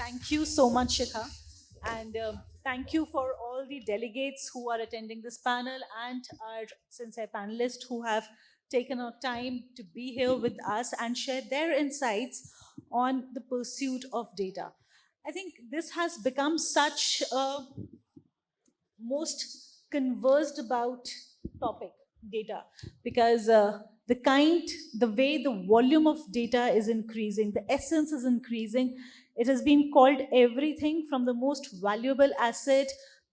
Thank you so much, Shikha. And thank you for all the delegates who are attending this panel and our sincere panelists who have taken our time to be here with us and share their insights on the pursuit of data. I think this has become such a most conversed about topic, data, because the way the volume of data is increasing, the essence is increasing. It has been called everything from the most valuable asset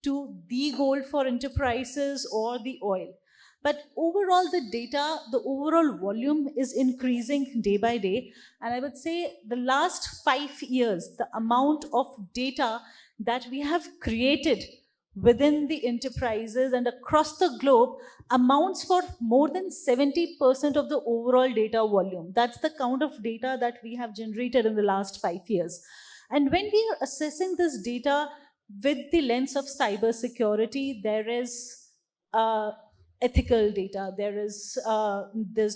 to the gold for enterprises or the oil. But overall, the data, the overall volume is increasing day by day. And I would say the last 5 years, the amount of data that we have created within the enterprises and across the globe amounts for more than 70% of the overall data volume. That's the count of data that we have generated in the last 5 years. And when we are assessing this data with the lens of cybersecurity, there is ethical data, there's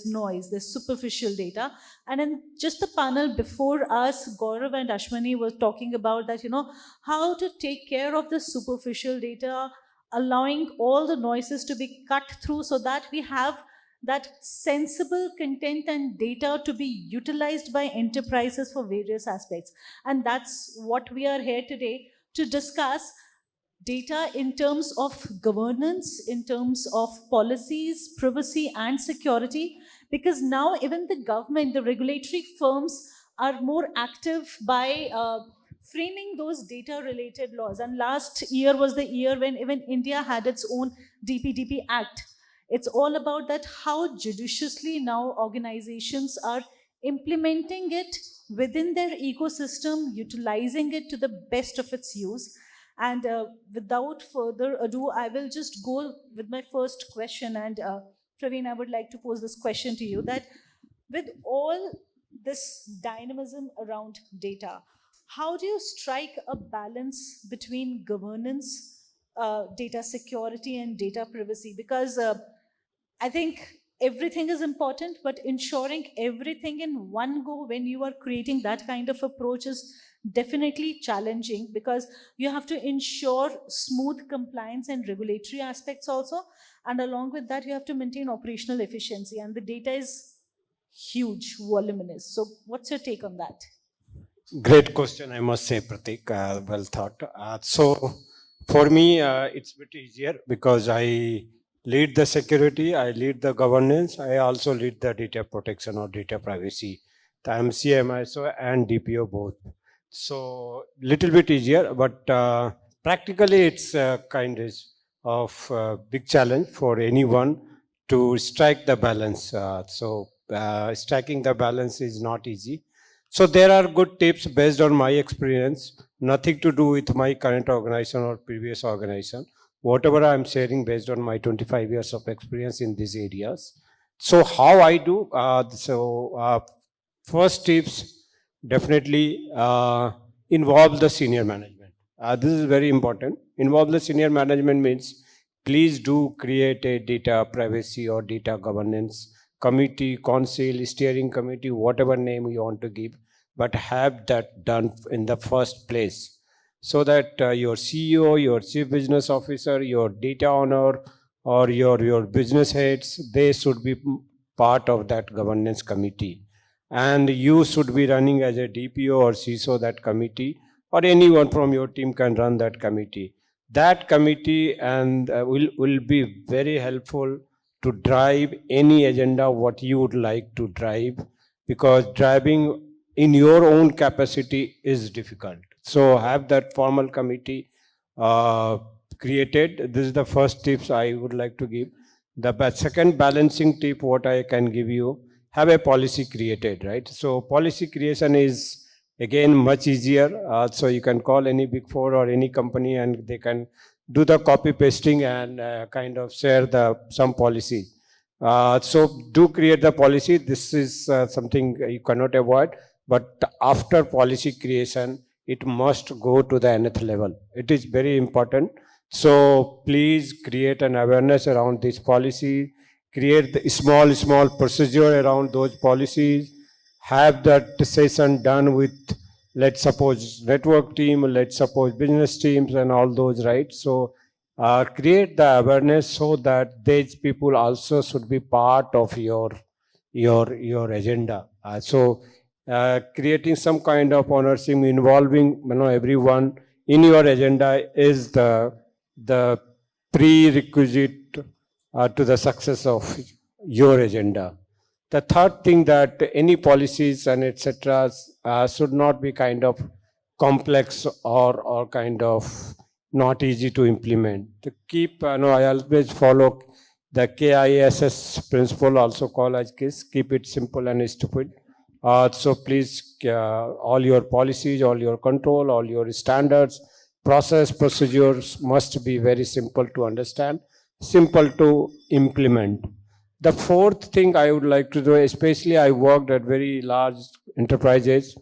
noise, there's superficial data. And in just the panel before us, Gaurav and Ashwani were talking about that, how to take care of the superficial data, allowing all the noises to be cut through so that we have that sensible content and data to be utilized by enterprises for various aspects. And that's what we are here today to discuss: data in terms of governance, in terms of policies, privacy, and security. Because now, even the government, the regulatory firms are more active by framing those data related laws. And last year was the year when even India had its own DPDP Act. It's all about that how judiciously now organizations are implementing it within their ecosystem, utilizing it to the best of its use. And without further ado, I will just go with my first question. And Praveen, I would like to pose this question to you: that with all this dynamism around data, how do you strike a balance between governance, data security, and data privacy? Because I think everything is important, but ensuring everything in one go when you are creating that kind of approach is definitely challenging, because you have to ensure smooth compliance and regulatory aspects also. And along with that, you have to maintain operational efficiency. And the data is huge, voluminous. So, what's your take on that? Great question, I must say, Pratik. Well thought. So, for me, it's a bit easier because I lead the security, I lead the governance, I also lead the data protection or data privacy, the MCMISO and DPO both. So, little bit easier, but practically it's kind of big challenge for anyone to strike the balance. Striking the balance is not easy. So there are good tips based on my experience, nothing to do with my current organization or previous organization. Whatever I'm sharing based on my 25 years of experience in these areas. So how I do, first tips definitely involve the senior management. This is very important. Involve the senior management means please do create a data privacy or data governance committee, council, steering committee, whatever name you want to give, but have that done in the first place, so that your CEO, your chief business officer, your data owner, or your business heads, they should be part of that governance committee. And you should be running as a DPO or CISO that committee, or anyone from your team can run that committee. That committee and will be very helpful to drive any agenda what you would like to drive, because driving in your own capacity is difficult. So have that formal committee created. This is the first tips I would like to give. The second balancing tip what I can give you, have a policy created, right? So policy creation is again much easier. So you can call any big four or any company and they can do the copy pasting and kind of share some policy. So do create the policy. This is something you cannot avoid. But after policy creation, it must go to the nth level. It is very important. So please create an awareness around this policy. Create the small procedure around those policies. Have that session done with let's suppose network team, let's suppose business teams and all those, right? So create the awareness so that these people also should be part of your agenda. Creating some kind of ownership involving everyone in your agenda is the prerequisite to the success of your agenda. The third thing that any policies and etc. Should not be kind of complex or kind of not easy to implement. To keep, I always follow the KISS principle, also called as KISS, keep it simple and stupid. So please, all your policies, all your control, all your standards, process, procedures must be very simple to understand, simple to implement. The fourth thing I would like to do, especially I worked at very large enterprises.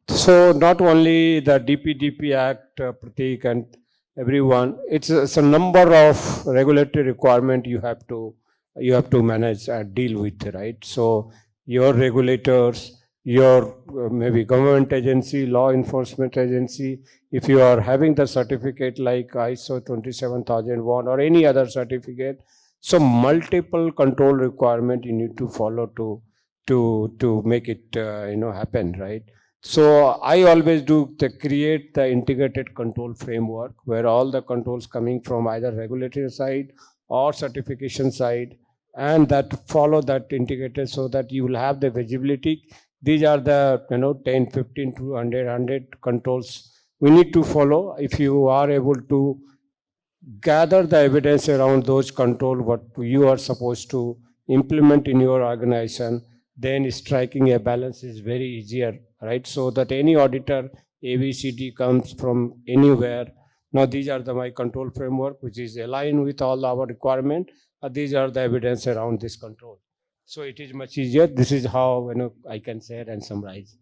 So not only the DPDP Act, Pratik, and everyone, it's a number of regulatory requirement you have to manage and deal with, right? So your regulators, your maybe government agency, law enforcement agency, if you are having the certificate like ISO 27001 or any other certificate, so multiple control requirement you need to follow to make it happen, right? So I always do create the integrated control framework where all the controls coming from either regulatory side or certification side, and that follow that integrated so that you will have the visibility. These are the 10, 15 to 100 controls we need to follow. If you are able to gather the evidence around those control what you are supposed to implement in your organization, then striking a balance is very easier, right? So that any auditor ABCD comes from anywhere. Now these are my control framework which is aligned with all our requirement. These are the evidence around this control, so it is much easier. This is how I can share and summarize.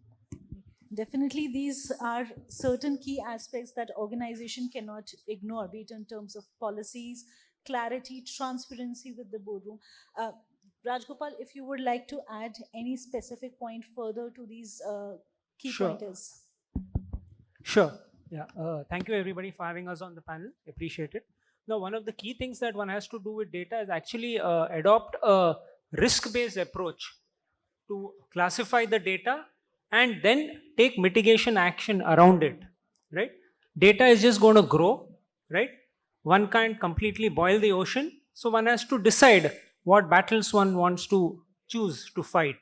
Definitely, these are certain key aspects that organization cannot ignore, be it in terms of policies, clarity, transparency with the boardroom. Uh, Rajgopal, if you would like to add any specific point further to these key Sure, pointers. sure. Yeah. Thank you everybody for having us on the panel. Appreciate it. Now, one of the key things that one has to do with data is actually adopt a risk-based approach to classify the data and then take mitigation action around it. Right? Data is just going to grow. Right? One can't completely boil the ocean, so one has to decide what battles one wants to choose to fight.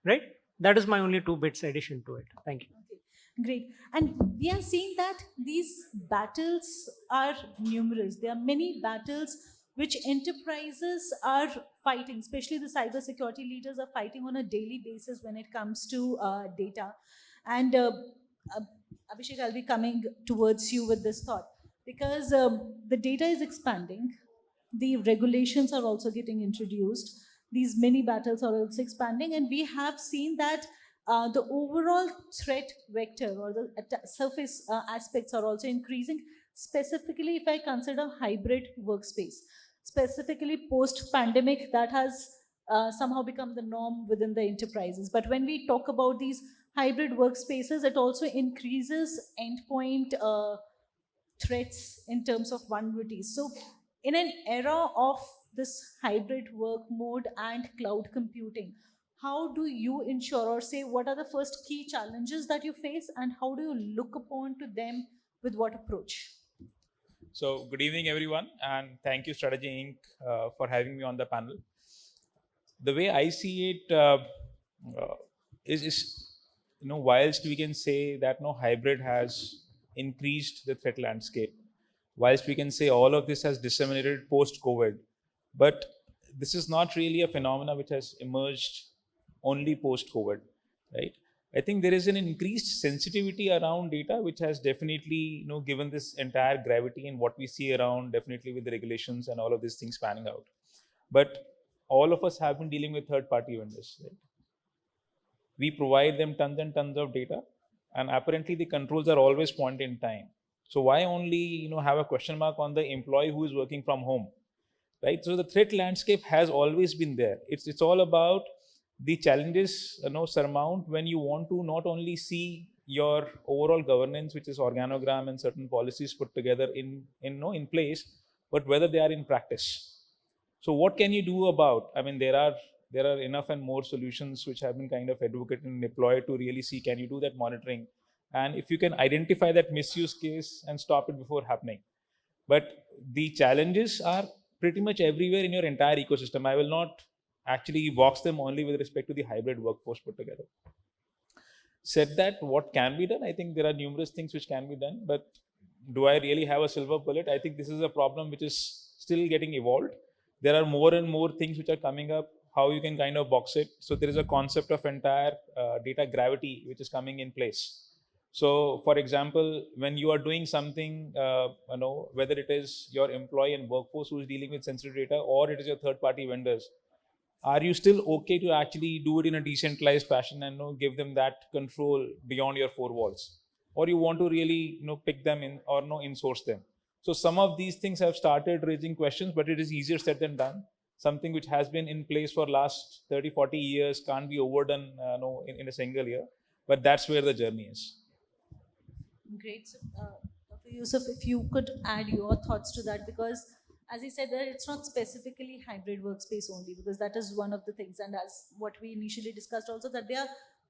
Right? That is my only two bits addition to it. Thank you. Okay, great. And we are seeing that these battles are numerous. There are many battles which enterprises are fighting, especially the cybersecurity leaders are fighting on a daily basis when it comes to data. And uh, Abhishek, I'll be coming towards you with this thought because the data is expanding, the regulations are also getting introduced, these mini battles are also expanding, and we have seen that the overall threat vector or the surface aspects are also increasing, specifically if I consider hybrid workspace, specifically post pandemic, that has somehow become the norm within the enterprises. But when we talk about these hybrid workspaces, it also increases endpoint threats in terms of vulnerabilities. So, in an era of this hybrid work mode and cloud computing, how do you ensure or say what are the first key challenges that you face and how do you look upon to them with what approach? So, good evening, everyone, and thank you, Strategy Inc., for having me on the panel. The way I see it uh, is, whilst we can say that no hybrid has increased the threat landscape, whilst we can say all of this has disseminated post-COVID, but this is not really a phenomena which has emerged only post-COVID, right? I think there is an increased sensitivity around data, which has definitely, given this entire gravity in what we see around, definitely with the regulations and all of these things panning out. But all of us have been dealing with third-party vendors, right? We provide them tons and tons of data, and apparently the controls are always point in time. So why only, have a question mark on the employee who is working from home, right? So the threat landscape has always been there. It's all about the challenges surmount when you want to not only see your overall governance, which is organogram and certain policies put together in place, but whether they are in practice. So what can you do about? I mean, there are enough and more solutions which have been kind of advocated and deployed to really see, can you do that monitoring, and if you can identify that misuse case and stop it before happening. But the challenges are pretty much everywhere in your entire ecosystem. I will not actually box them only with respect to the hybrid workforce put together. Said that, what can be done? I think there are numerous things which can be done, but do I really have a silver bullet? I think this is a problem which is still getting evolved. There are more and more things which are coming up, how you can kind of box it. So there is a concept of entire data gravity which is coming in place. So for example, when you are doing something, whether it is your employee and workforce who is dealing with sensitive data, or it is your third party vendors, are you still okay to actually do it in a decentralized fashion and give them that control beyond your four walls, or you want to really pick them in or in-source them? So some of these things have started raising questions, but it is easier said than done. Something which has been in place for last 30-40 years can't be overdone in a single year, but that's where the journey is. Great. So, Dr. Yusuf, if you could add your thoughts to that, because as he said, that it's not specifically hybrid workspace only, because that is one of the things, and as what we initially discussed also, that there are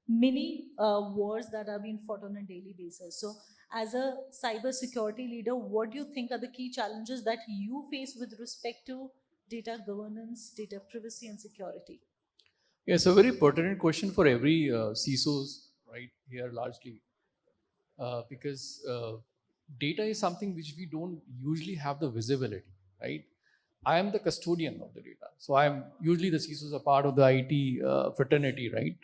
many wars that are being fought on a daily basis. So as a cyber security leader, what do you think are the key challenges that you face with respect to data governance, data privacy and security? Yes, a very pertinent question for every CISOs right here largely, because data is something which we don't usually have the visibility, right? I am the custodian of the data. So I'm usually the CISOs are part of the IT fraternity, right?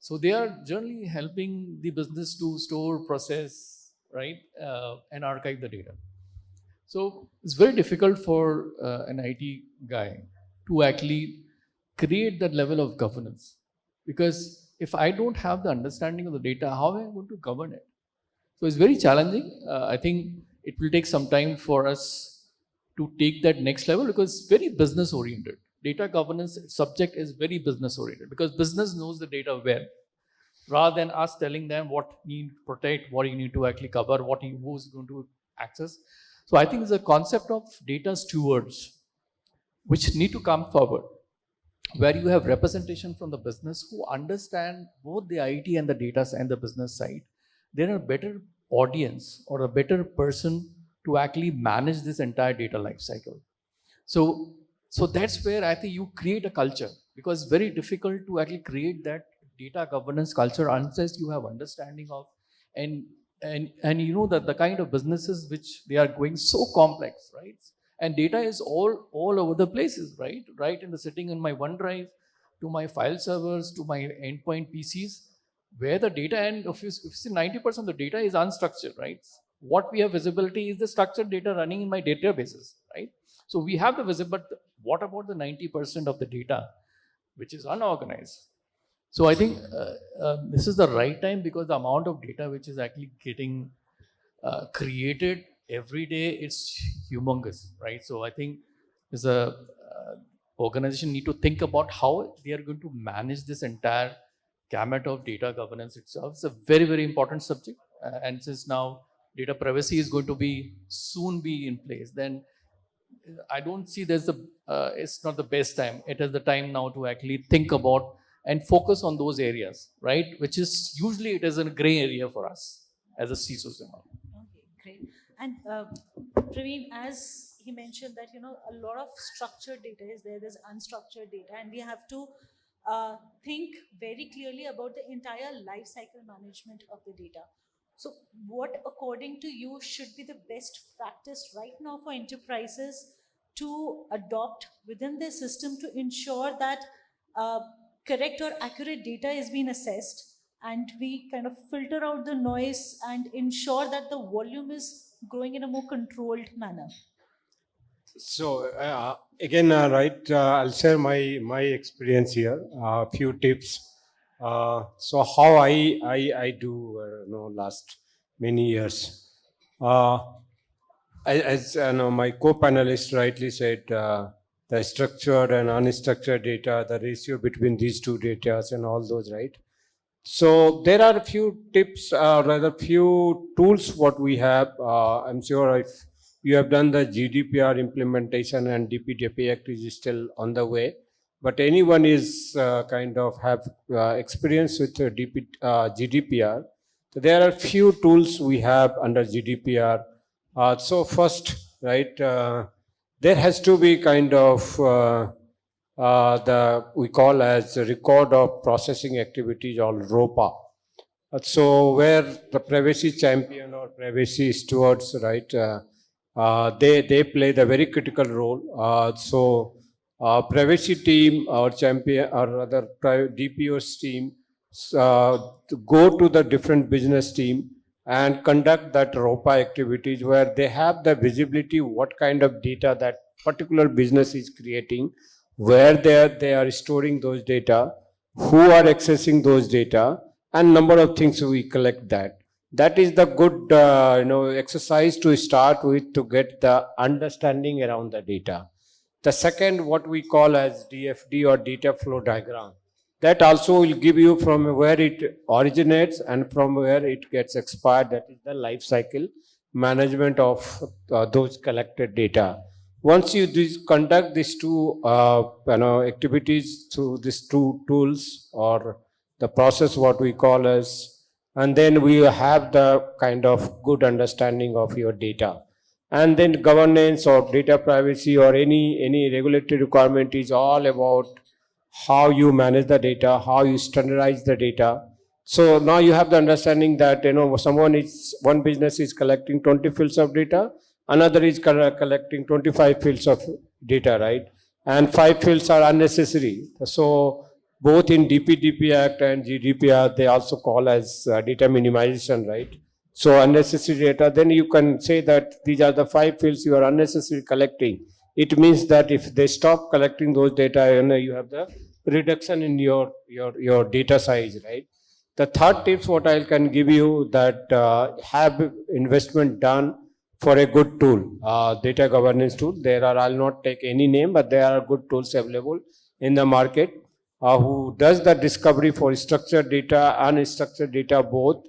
So they are generally helping the business to store, process, right, and archive the data. So it's very difficult for an IT guy to actually create that level of governance, because if I don't have the understanding of the data, how am I going to govern it? So it's very challenging. I think it will take some time for us to take that next level, because it's very business oriented. Data governance subject is very business oriented, because business knows the data well, rather than us telling them what you need to protect, what you need to actually cover, who's going to access. So I think it's a concept of data stewards which need to come forward, where you have representation from the business who understand both the IT and the data and the business side. They're a better audience or a better person to actually manage this entire data life cycle. So that's where I think you create a culture, because it's very difficult to actually create that data governance culture unless you have understanding of and that the kind of businesses which they are going so complex, right? And data is all over the places, right in the sitting in my OneDrive, to my file servers, to my endpoint PCs, where the data, and if you see 90% of the data is unstructured, right? What we have visibility is the structured data running in my databases, right? So we have the visible, but what about the 90% of the data which is unorganized? So I think this is the right time, because the amount of data which is actually getting created every day, it's humongous, right? So I think as a organization need to think about how they are going to manage this entire gamut of data governance itself. It's a very, very important subject. And since now data privacy is going to soon be in place, then I don't see it's not the best time. It is the time now to actually think about and focus on those areas, right? Which is usually it is a gray area for us as a CISOs. Okay, great. And Praveen, as he mentioned that a lot of structured data is there. There's unstructured data, and we have to think very clearly about the entire life cycle management of the data. So, what, according to you, should be the best practice right now for enterprises to adopt within their system to ensure that correct or accurate data is being assessed, and we kind of filter out the noise and ensure that the volume is growing in a more controlled manner? So again, right, I'll share my experience here. A few tips. So how I do last many years. As my co-panelist rightly said, the structured and unstructured data, the ratio between these two data and all those, right? So there are a few tips, rather few tools what we have. I'm sure if you have done the GDPR implementation and DPDP Act is still on the way, but anyone is kind of have experience with GDPR. So there are few tools we have under GDPR. So first, right, there has to be kind of the we call as a record of processing activities or ROPA. So where the privacy champion or privacy stewards, right, they play the very critical role. Privacy team or champion or rather DPO's team to go to the different business team and conduct that ROPA activities where they have the visibility what kind of data that particular business is creating, where they are storing those data, who are accessing those data, and number of things we collect that. That is the good exercise to start with to get the understanding around the data. The second, what we call as DFD or data flow diagram, that also will give you from where it originates and from where it gets expired. That is the life cycle management of those collected data. Once you conduct these two activities through these two tools or the process what we call as, and then we have the kind of good understanding of your data. And then governance or data privacy or any regulatory requirement is all about how you manage the data, how you standardize the data. So now you have the understanding that one business is collecting 20 fields of data, another is collecting 25 fields of data, right? And 5 fields are unnecessary. So both in DPDP Act and GDPR, they also call as data minimization, right? So unnecessary data, then you can say that these are the 5 fields you are unnecessarily collecting. It means that if they stop collecting those data, you have the reduction in your data size, right? The third tips what I can give you that have investment done for a good tool, data governance tool. There are, I'll not take any name, but there are good tools available in the market who does the discovery for structured data, unstructured data both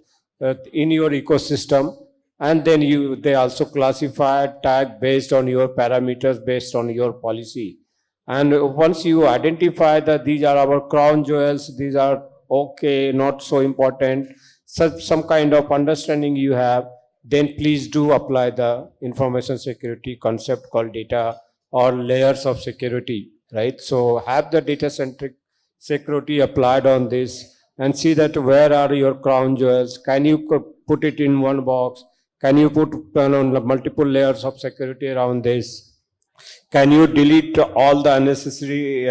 in your ecosystem, and then they also classify, tag based on your parameters, based on your policy. And once you identify that these are our crown jewels, these are okay, not so important, some kind of understanding you have, then please do apply the information security concept called data or layers of security, right? So have the data centric security applied on this and see that where are your crown jewels. Can you put it in one box? Can you put multiple layers of security around this? Can you delete all the unnecessary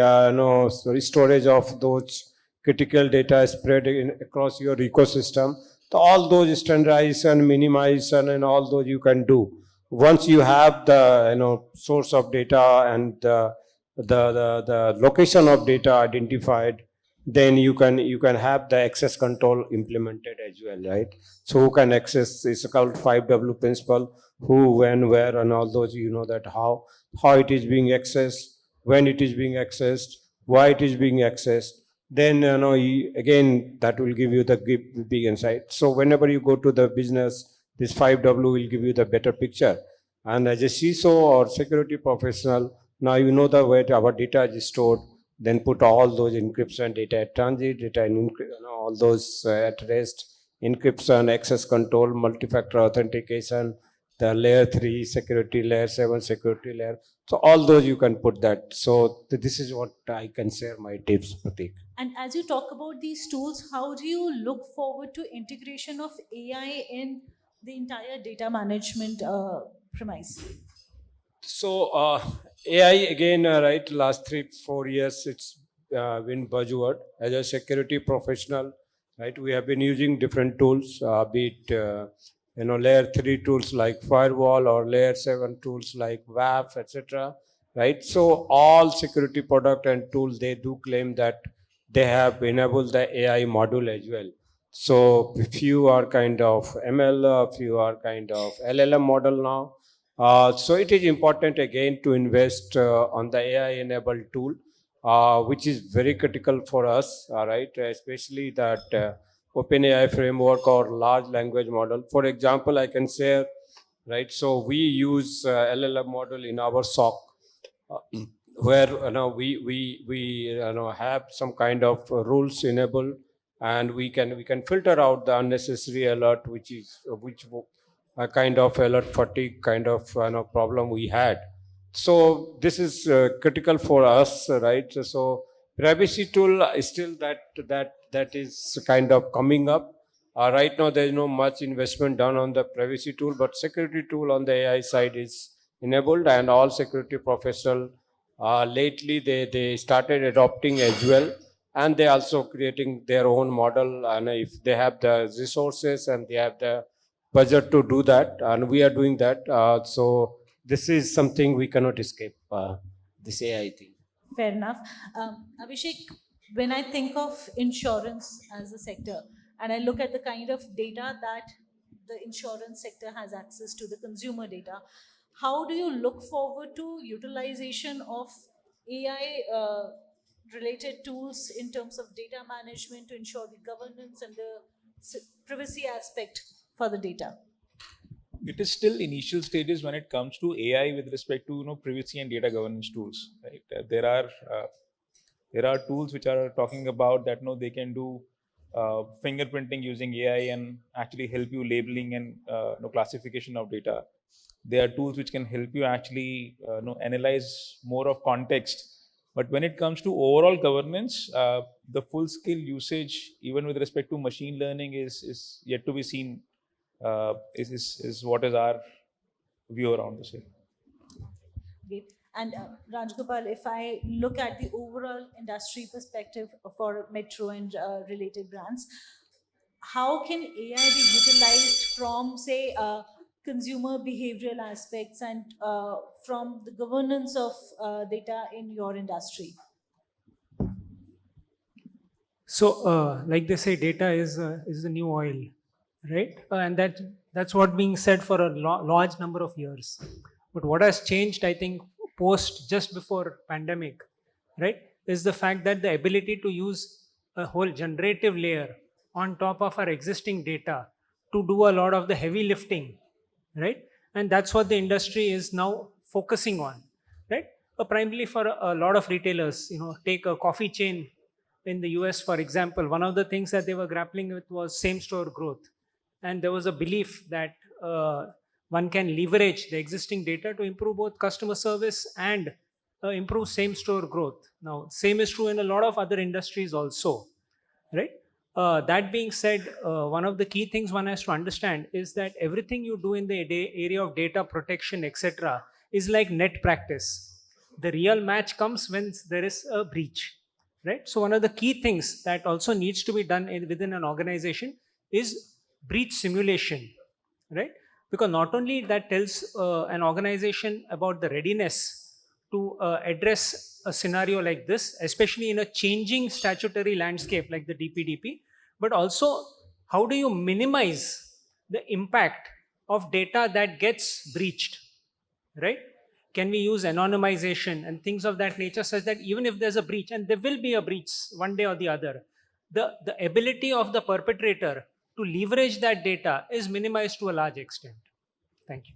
storage of those critical data spread across your ecosystem? So all those standardization, minimization, and all those you can do. Once you have the source of data and the location of data identified, then you can have the access control implemented as well, right? So who can access is called 5W principle, who, when, where, and all those, that how it is being accessed, when it is being accessed, why it is being accessed. Then again that will give you the big insight. So whenever you go to the business, this 5W will give you the better picture. And as a CISO or security professional, now you know the way our data is stored. Then put all those encryption, data at transit, data in all those at rest, encryption, access control, multi-factor authentication, the layer 3 security, layer 7 security layer. So all those you can put that. So this is what I can share my tips, Pratik. And as you talk about these tools, how do you look forward to integration of AI in the entire data management premise? So AI again, right? Last 3-4 years, it's been buzzword. As a security professional, right? We have been using different tools, be it layer 3 tools like firewall or layer 7 tools like WAF, etc. Right? So all security product and tools, they do claim that they have enabled the AI module as well. So if you are kind of ML, if you are kind of LLM model now, so it is important again to invest on the AI-enabled tool, which is very critical for us, right? Especially that OpenAI framework or large language model. For example, I can share, right? So we use LLM model in our SOC, where we have some kind of rules enabled, and we can filter out the unnecessary alert, which a kind of alert fatigue kind of problem we had. So this is critical for us, right? So privacy tool is still that is kind of coming up. Right now, there is no much investment done on the privacy tool, but security tool on the AI side is enabled, and all security professional lately they started adopting as well, and they also creating their own model. And if they have the resources and they have the budget to do that, and we are doing that. So this is something we cannot escape. This AI thing. Fair enough. Abhishek, when I think of insurance as a sector and I look at the kind of data that the insurance sector has access to, the consumer data, how do you look forward to utilization of AI related tools in terms of data management to ensure the governance and the privacy aspect for the data? It is still initial stages when it comes to AI with respect to privacy and data governance tools. Right? There are tools which are talking about that they can do fingerprinting using AI and actually help you labeling and classification of data. There are tools which can help you actually analyze more of context. But when it comes to overall governance, the full scale usage, even with respect to machine learning, is yet to be seen. Is what is our view around the same. Great. And Rajgopal, if I look at the overall industry perspective for metro and related brands, how can AI be utilized from, say, consumer behavioral aspects and from the governance of data in your industry? So, like they say, data is the new oil, right? And that's what being said for a large number of years. But what has changed, I think, post just before pandemic, right, is the fact that the ability to use a whole generative layer on top of our existing data to do a lot of the heavy lifting, right? And that's what the industry is now focusing on, right? Primarily for a lot of retailers, take a coffee chain in the US, for example. One of the things that they were grappling with was same store growth, and there was a belief that one can leverage the existing data to improve both customer service and improve same store growth. Now, same is true in a lot of other industries also, right? That being said, one of the key things one has to understand is that everything you do in the area of data protection, etc., is like net practice. The real match comes when there is a breach, right? So one of the key things that also needs to be done within an organization is breach simulation, right? Because not only that tells an organization about the readiness to address a scenario like this, especially in a changing statutory landscape like the DPDP, but also how do you minimize the impact of data that gets breached, right? Can we use anonymization and things of that nature such that even if there's a breach, and there will be a breach one day or the other, the ability of the perpetrator to leverage that data is minimized to a large extent. Thank you.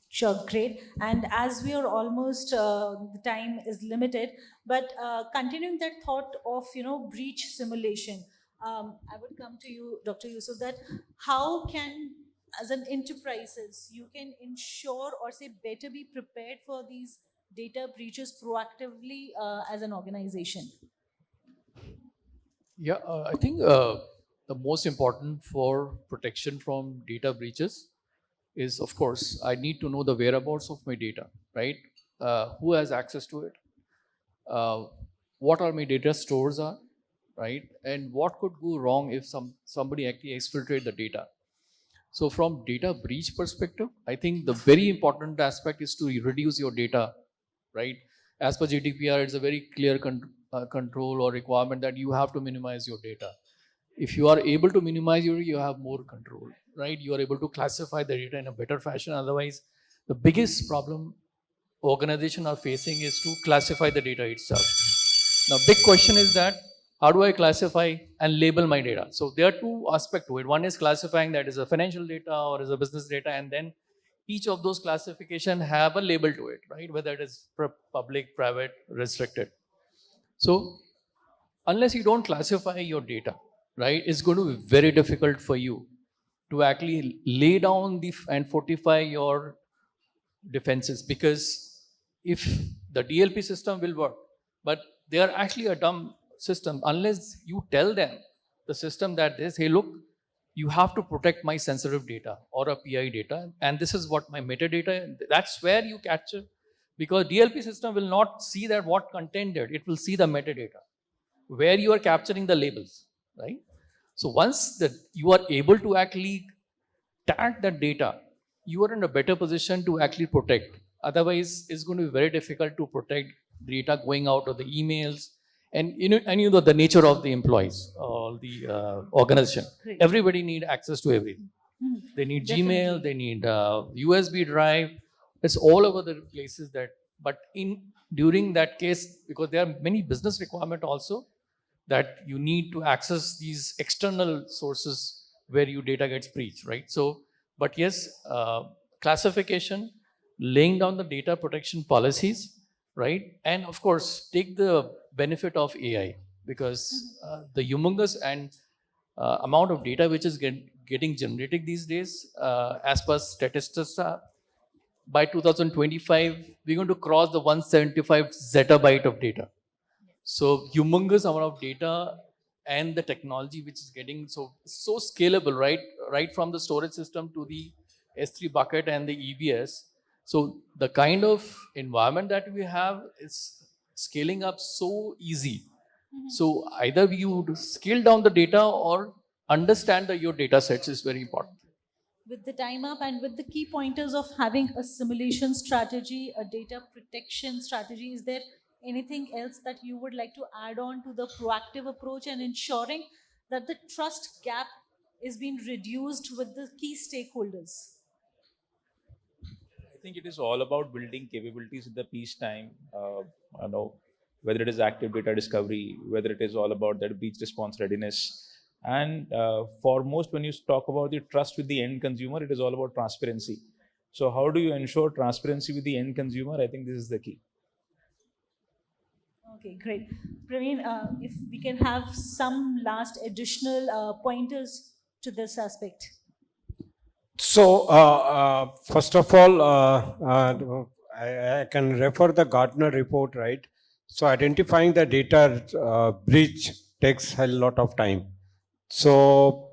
Sure, great. And as we are almost, the time is limited, but continuing that thought of, breach simulation, I would come to you, Dr. Yusuf, that how can, as an enterprises, you can ensure or say better be prepared for these data breaches proactively as an organization? Yeah, I think the most important for protection from data breaches is, of course, I need to know the whereabouts of my data, right? Who has access to it? What are my data stores are, right? And what could go wrong if somebody actually exfiltrate the data? So from data breach perspective, I think the very important aspect is to reduce your data, right? As per GDPR, it's a very clear control or requirement that you have to minimize your data. If you are able to minimize you have more control, right? You are able to classify the data in a better fashion. Otherwise, the biggest problem organizations are facing is to classify the data itself. Now, big question is that how do I classify and label my data? So there are two aspects to it. One is classifying that is a financial data or is a business data, and then each of those classification have a label to it, right? Whether it is public, private, restricted. So unless you don't classify your data, right, it's going to be very difficult for you to actually lay down and fortify your defenses, because if the DLP system will work, but they are actually a dumb system unless you tell them, the system, that this, hey, look, you have to protect my sensitive data or a PI data, and this is what my metadata. That's where you capture, because DLP system will not see that what content it will see the metadata, where you are capturing the labels, right? So once that you are able to actually tag that data, you are in a better position to actually protect. Otherwise, it's going to be very difficult to protect data going out of the emails, and the nature of the employees or the organization. Great. Everybody need access to everything. They need Definitely. Gmail, they need USB drive. It's all over the places that. But during that case, because there are many business requirement also, that you need to access these external sources where your data gets breached, right? So, but yes, classification, laying down the data protection policies, right? And of course, take the benefit of AI, because the humongous and amount of data which is getting generated these days, as per statistics, by 2025, we're going to cross the 175 zettabyte of data. So humongous amount of data, and the technology which is getting so scalable, right? Right from the storage system to the S3 bucket and the EBS. So the kind of environment that we have is scaling up so easy. So either you scale down the data or understand your data sets is very important. With the time up and with the key pointers of having a simulation strategy, a data protection strategy, is there anything else that you would like to add on to the proactive approach and ensuring that the trust gap is being reduced with the key stakeholders? I think it is all about building capabilities in the peacetime. You know, whether it is active data discovery, whether it is all about that breach response readiness, and foremost, when you talk about the trust with the end consumer, it is all about transparency. So, how do you ensure transparency with the end consumer? I think this is the key. Okay, great. Praveen, if we can have some last additional pointers to this aspect. So, first of all, I can refer the Gartner report, right? So, identifying the data breach takes a lot of time. So,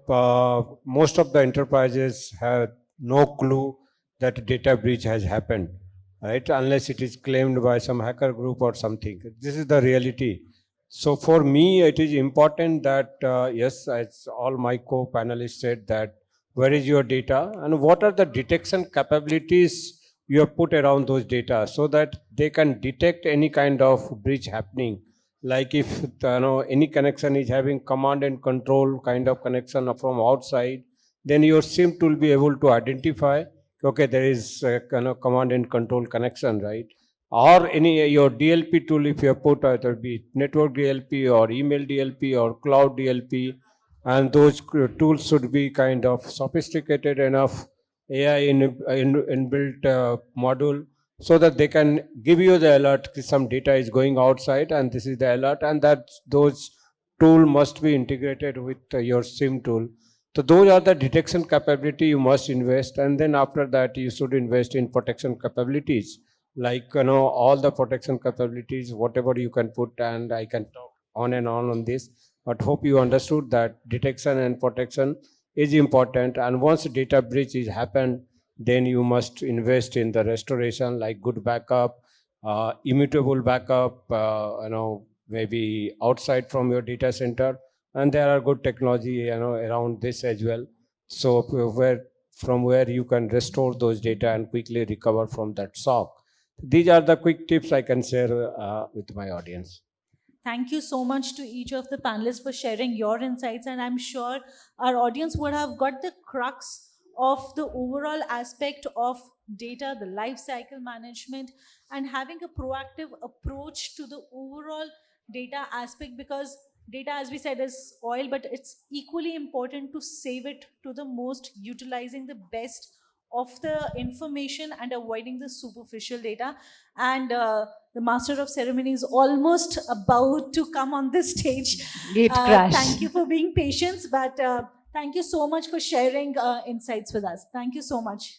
most of the enterprises have no clue that a data breach has happened, right? Unless it is claimed by some hacker group or something. This is the reality. So, for me, it is important that, yes, as all my co-panelists said, that where is your data and what are the detection capabilities you have put around those data so that they can detect any kind of breach happening. Like if any connection is having command and control kind of connection from outside, then your SIM will be able to identify, okay, there is a kind of command and control connection, right? Or any your DLP tool, if you have put either be network DLP or email DLP or cloud DLP, and those tools should be kind of sophisticated enough, AI inbuilt module, so that they can give you the alert some data is going outside and this is the alert, and that those tool must be integrated with your SIM tool. So those are the detection capability you must invest, and then after that you should invest in protection capabilities, like all the protection capabilities whatever you can put, and I can talk on and on this, but hope you understood that detection and protection is important. And once data breach is happened, then you must invest in the restoration, like good backup, immutable backup, maybe outside from your data center, and there are good technology around this as well. So from where you can restore those data and quickly recover from that shock. These are the quick tips I can share with my audience. Thank you so much to each of the panelists for sharing your insights, and I'm sure our audience would have got the crux of the overall aspect of data, the life cycle management, and having a proactive approach to the overall data aspect, because Data, as we said, is oil, but it's equally important to save it to the most, utilizing the best of the information and avoiding the superficial data. And the master of ceremony is almost about to come on this stage. Gate crash. Thank you for being patient, but thank you so much for sharing insights with us. Thank you so much.